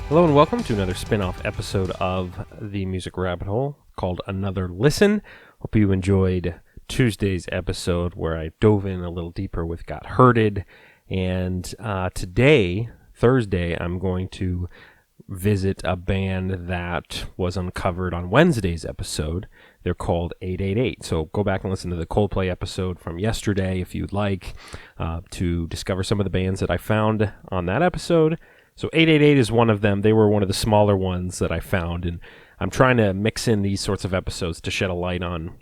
Hello and welcome to another spin-off episode of the Music Rabbit Hole called Another Listen. Hope you enjoyed Tuesday's episode where I dove in a little deeper with Got Hurted. And today, Thursday, I'm going to visit a band that was uncovered on Wednesday's episode. They're called 888. So go back and listen to the Coldplay episode from yesterday if you'd like to discover some of the bands that I found on that episode. So 888 is one of them. They were one of the smaller ones that I found, and I'm trying to mix in these sorts of episodes to shed a light on,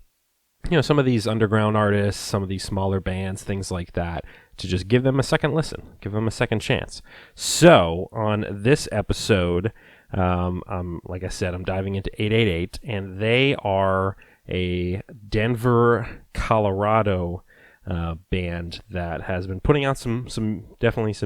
some of these underground artists, some of these smaller bands, things like that, to just give them a second listen, give them a second chance. So on this episode, like I said, I'm diving into 888, and they are a Denver, Colorado band that has been putting out some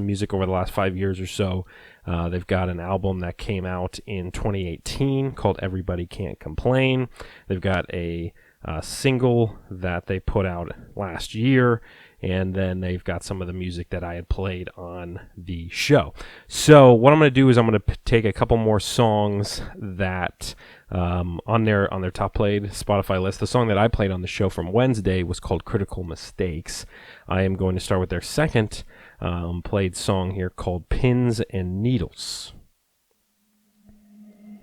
music over the last 5 years or so. They've got an album that came out in 2018 called Everybody Can't Complain. They've got a single that they put out last year, and then they've got some of the music that I had played on the show. So what I'm going to do is I'm going to take a couple more songs that on their top played Spotify list. The song that I played on the show from Wednesday was called Critical Mistakes. I am going to start with their second played song here called Pins and Needles.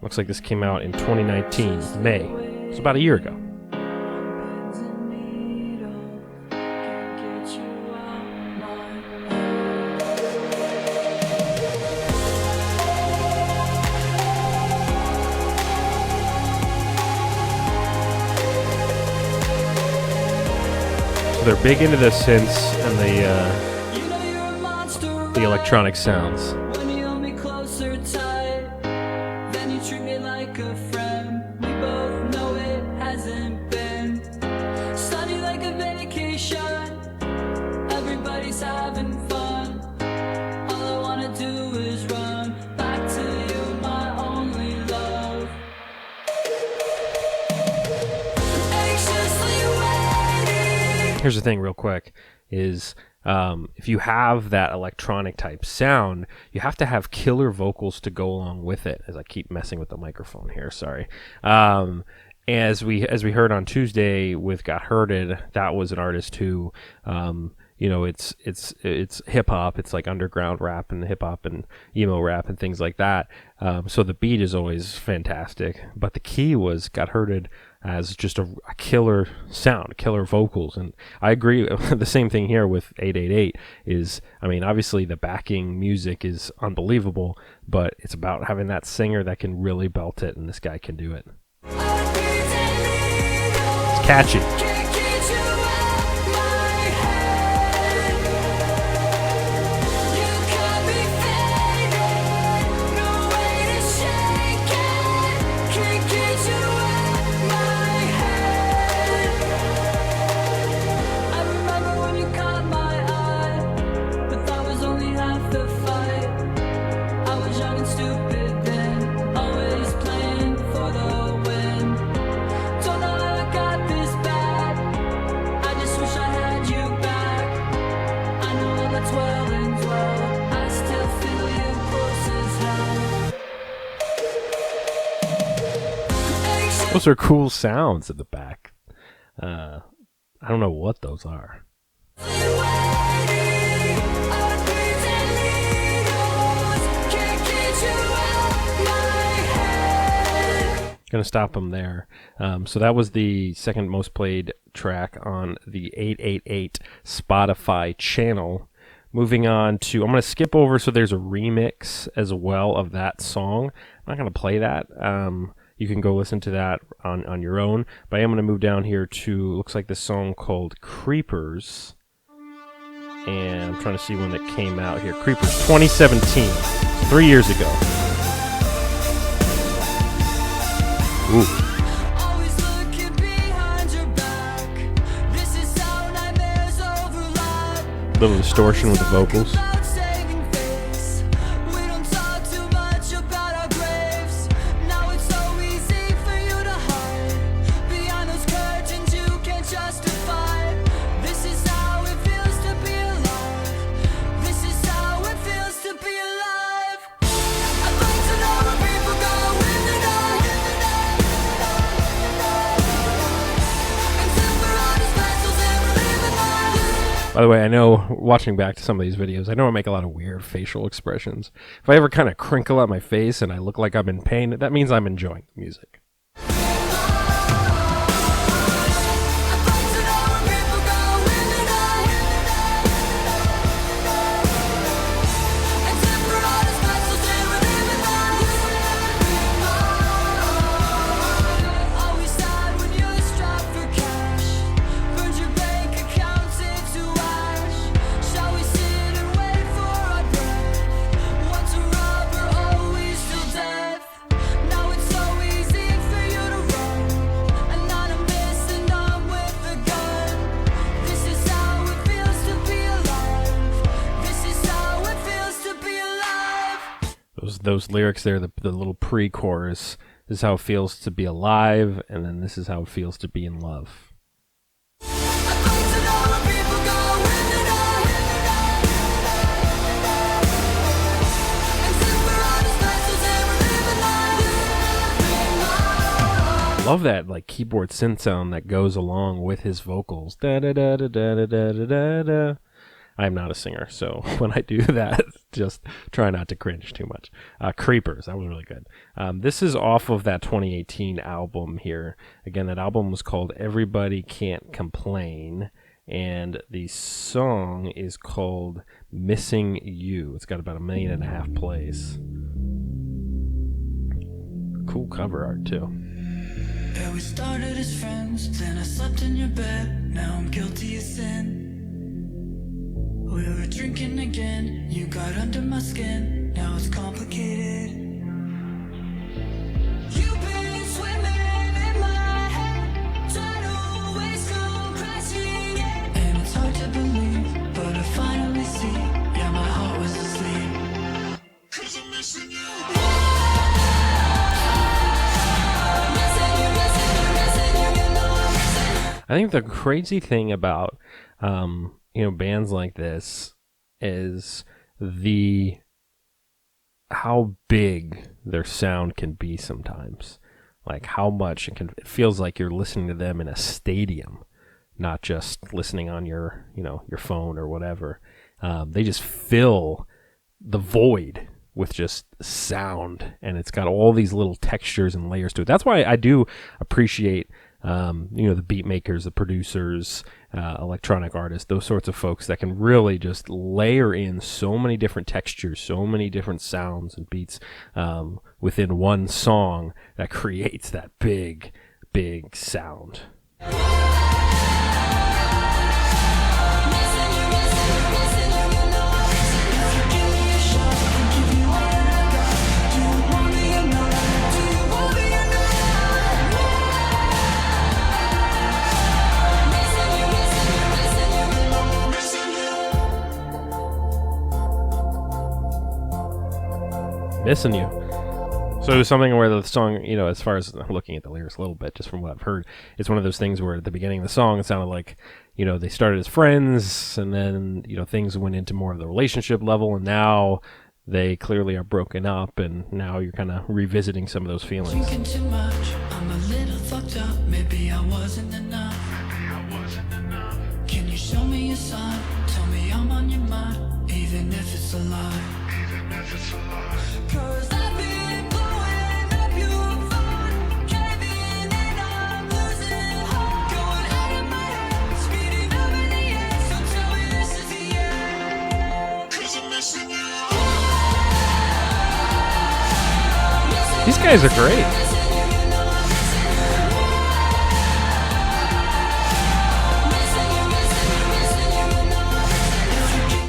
Looks like this came out in 2019, May. It's about a year ago. They're big into the synths and the electronic sounds. When you hold me closer tight, then you treat me like a friend. We both know it hasn't been sunny like a vacation. Everybody's having fun. All I wanna do is run back to you, my only love. Anxiously waiting. Here's the thing real quick is if you have that electronic type sound, you have to have killer vocals to go along with it. As I keep messing with the microphone here, sorry. As we heard on Tuesday with Got Hurted, that was an artist who it's hip hop. It's like underground rap and hip hop and emo rap and things like that. So the beat is always fantastic, but the key was Got Hurted as just a killer sound, killer vocals. And I agree. The same thing here with 888 is, obviously the backing music is unbelievable, but it's about having that singer that can really belt it, and this guy can do it. It's catchy. Those are cool sounds at the back. I don't know what those are. Gonna stop them there. So that was the second most played track on the 888 Spotify channel. Moving on to, I'm going to skip over, so there's a remix as well of that song. I'm not going to play that. You can go listen to that on your own. But I am going to move down here to, looks like this song called Creepers. And I'm trying to see when it came out here. Creepers, 2017. 3 years ago. Ooh. Little distortion with the vocals. I'd like to know By the way, I know watching back to some of these videos, I know I make a lot of weird facial expressions. If I ever kind of crinkle up my face and I look like I'm in pain, that means I'm enjoying the music. Those lyrics there, the little pre-chorus, this is how it feels to be alive, and then this is how it feels to be in love. Love that like keyboard synth sound that goes along with his vocals. Da da da da da da da da da. I'm not a singer, so when I do that, just try not to cringe too much. Creepers, that was really good. This is off of that 2018 album here. Again, that album was called Everybody Can't Complain, and the song is called Missing You. It's got about 1.5 million plays. Cool cover art, too. Yeah, we started as friends, then I slept in your bed. Now I'm guilty of sin. We were drinking again, you got under my skin, now it's complicated. You've been swimming in my head, tidal waves go crashing in. And it's hard to believe, but I finally see, yeah, my heart was asleep. 'Cause I'm missing you. I think the crazy thing about bands like this is how big their sound can be sometimes. Like how much it feels like you're listening to them in a stadium, not just listening on your phone or whatever. They just fill the void with just sound, and it's got all these little textures and layers to it. That's why I do appreciate the beat makers, the producers, electronic artists, those sorts of folks that can really just layer in so many different textures, so many different sounds and beats within one song that creates that big, big sound. Missing You. So it was something where the song, as far as I'm looking at the lyrics a little bit, just from what I've heard, it's one of those things where at the beginning of the song, it sounded like, they started as friends, and then, things went into more of the relationship level, and now they clearly are broken up, and now you're kind of revisiting some of those feelings. Drinking too much, I'm a little fucked up, maybe I wasn't enough. Can you show me a sign? Tell me I'm on your mind, even if it's a lie. 'Cause I've been blowing up your phone, caving in, I'm losing hope. Going out of my head, speeding up in the air, so tell me this is the end. 'Cause I'm missing you. These guys are great.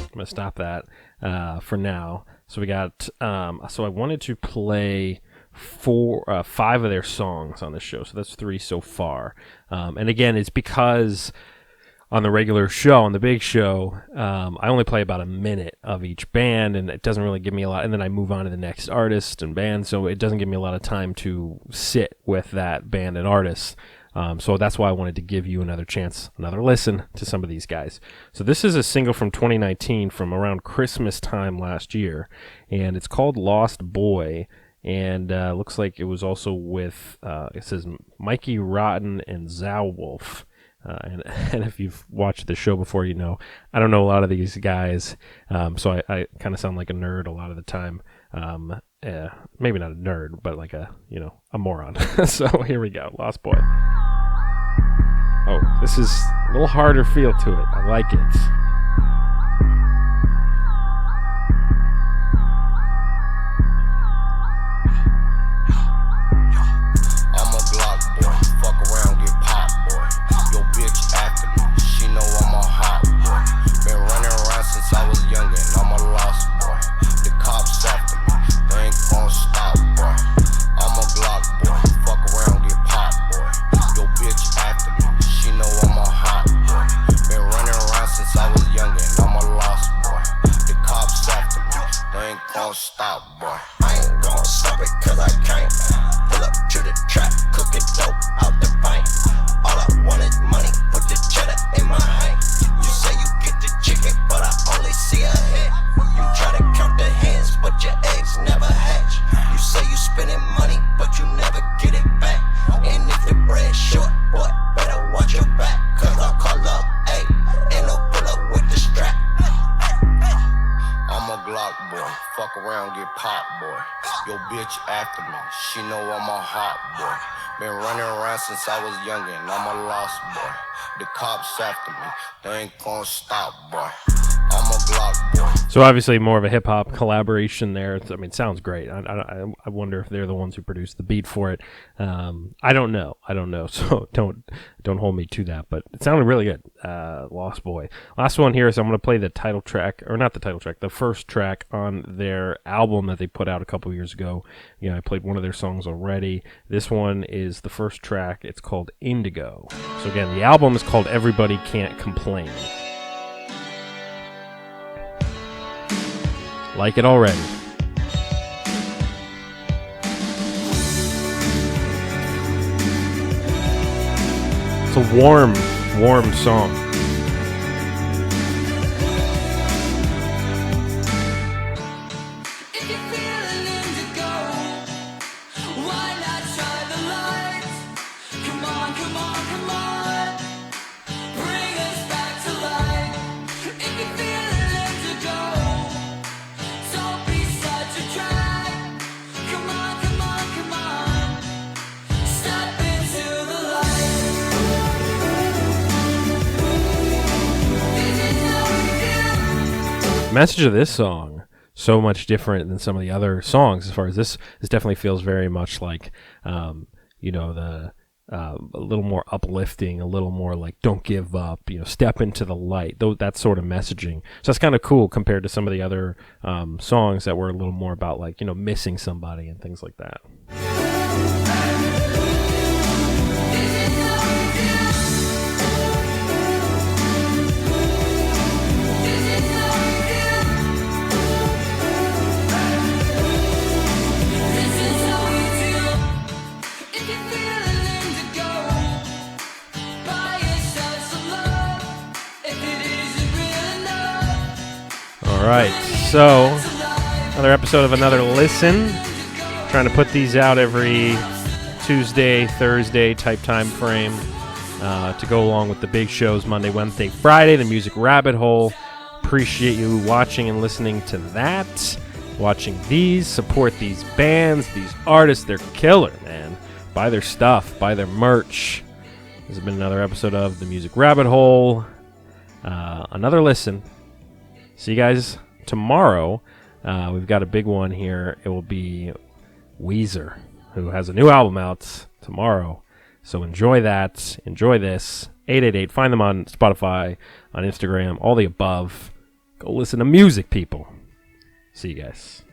I'm going to stop that for now. So we got, so I wanted to play 5 of their songs on this show. So that's 3 so far. And again, it's because on the regular show, on the big show, I only play about a minute of each band, and it doesn't really give me a lot. And then I move on to the next artist and band, so it doesn't give me a lot of time to sit with that band and artist. So that's why I wanted to give you another chance, another listen to some of these guys. So this is a single from 2019 from around Christmas time last year, and it's called Lost Boy, and looks like it was also with, it says Mikey Rotten and Zao Wolf. and if you've watched the show before, you know I don't know a lot of these guys, so I kind of sound like a nerd a lot of the time. Maybe not a nerd, but like a moron. So here we go, Lost Boy. Oh, this is a little harder feel to it. I like it. I'm a Glock boy, fuck around, get popped, boy. Yo bitch after me, she know I'm a hot boy. Been running around since I was young and I'm a lost boy. The cops after me, they ain't gon' stop, boy. I'm a Glock boy, fuck around, get popped, boy. Yo bitch after me, she know I'm a hot boy. Been running around since I was young and I'm a lost boy. The cops after me, they ain't gon' stop, boy. I ain't gon' stop it cause I can't. Pull up to the trap, cooking dope out the bank. All I want is money, put the cheddar in my hand. You say you get the chicken, but I only see a head. You try to count the hands, but your eggs never hatch. You say you spending money, but you never get it back. And if the bread's short, boy, better watch your back. Cause I'll call up, ayy, and I'll pull up with the strap. I'm a Glock boy, fuck around, get popped, boy. Yo bitch after me, she know I'm a hot boy. Been running around since I was young and I'm a lost boy. The cops after me, they ain't gon' stop, boy. I'm a Glock boy. So obviously more of a hip-hop collaboration there. It sounds great. I wonder if they're the ones who produced the beat for it. I don't know. So don't hold me to that. But it sounded really good. Lost Boy. Last one here is I'm going to play the title track, or not the title track, the first track on their album that they put out a couple years ago. I played one of their songs already. This one is the first track. It's called Indigo. So again, the album is called Everybody Can't Complain. Like it already. It's a warm song. If you're feeling indigo, why not try the lights? Come on, come on, come on. Bring us back to life. If you're feeling indigo, don't be such a drag. Come on, come on, come on. Step into the light. This is how we feel. Message of this song, so much different than some of the other songs as far as this definitely feels very much like the a little more uplifting, a little more like don't give up, step into the light, that sort of messaging. So that's kind of cool compared to some of the other songs that were a little more about like missing somebody and things like that. All right, so another episode of Another Listen. Trying to put these out every Tuesday, Thursday type time frame to go along with the big shows Monday, Wednesday, Friday, the Music Rabbit Hole. Appreciate you watching and listening to that. Watching these, support these bands, these artists. They're killer, man. Buy their stuff, buy their merch. This has been another episode of the Music Rabbit Hole. Another Listen. See you guys tomorrow. We've got a big one here. It will be Weezer, who has a new album out tomorrow. So enjoy that. Enjoy this. 888. Find them on Spotify, on Instagram, all the above. Go listen to music, people. See you guys.